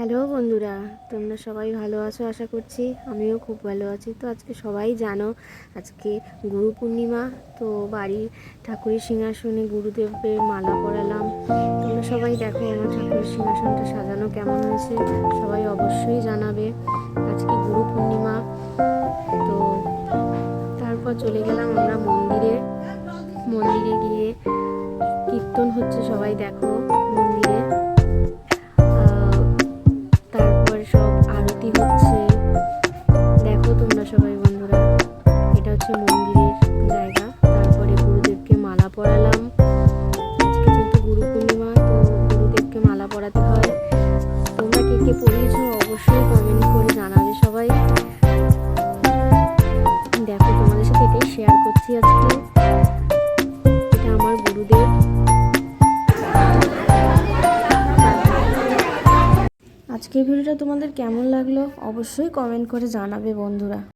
Hello বন্ধুরা, তোমরা সবাই ভালো আছো আশা করছি। আমিও খুব ভালো আছি। তো আজকে সবাই জানো আজকে গুরু পূর্ণিমা। তো বাড়ির ঠাকুরের সিংহাসনে গুরুদেবের মালা পরালাম। তোমরা সবাই দেখো আমার ঠাকুরের সিংহাসনটা সাজানো কেমন হয়েছে, সবাই অবশ্যই জানাবে। আজকে গুরু পূর্ণিমা। তো তারপর চলে গেলাম আমরা মন্দিরে গিয়ে কীর্তন হচ্ছে, সবাই দেখো মন্দিরে। তারপর সব আরতি হচ্ছে, দেখো তোমরা সবাই বন্ধুরা। এটা হচ্ছে মন্দিরের জায়গা। তারপরে গুরুদেবকে মালা পরালাম। আজকে যেহেতু গুরু পূর্ণিমা, তো গুরুদেবকে মালা পরাতে হয়। তোমরা কে কে পড়িয়েছো অবশ্যই কমেন্ট করে জানাবে সবাই। দেখো তোমাদের সাথে এটাই শেয়ার করছি আজকে। এটা আমার গুরুদেব। আজকের ভিডিওটা তোমাদের কেমন লাগলো অবশ্যই কমেন্ট করে জানাবে বন্ধুরা।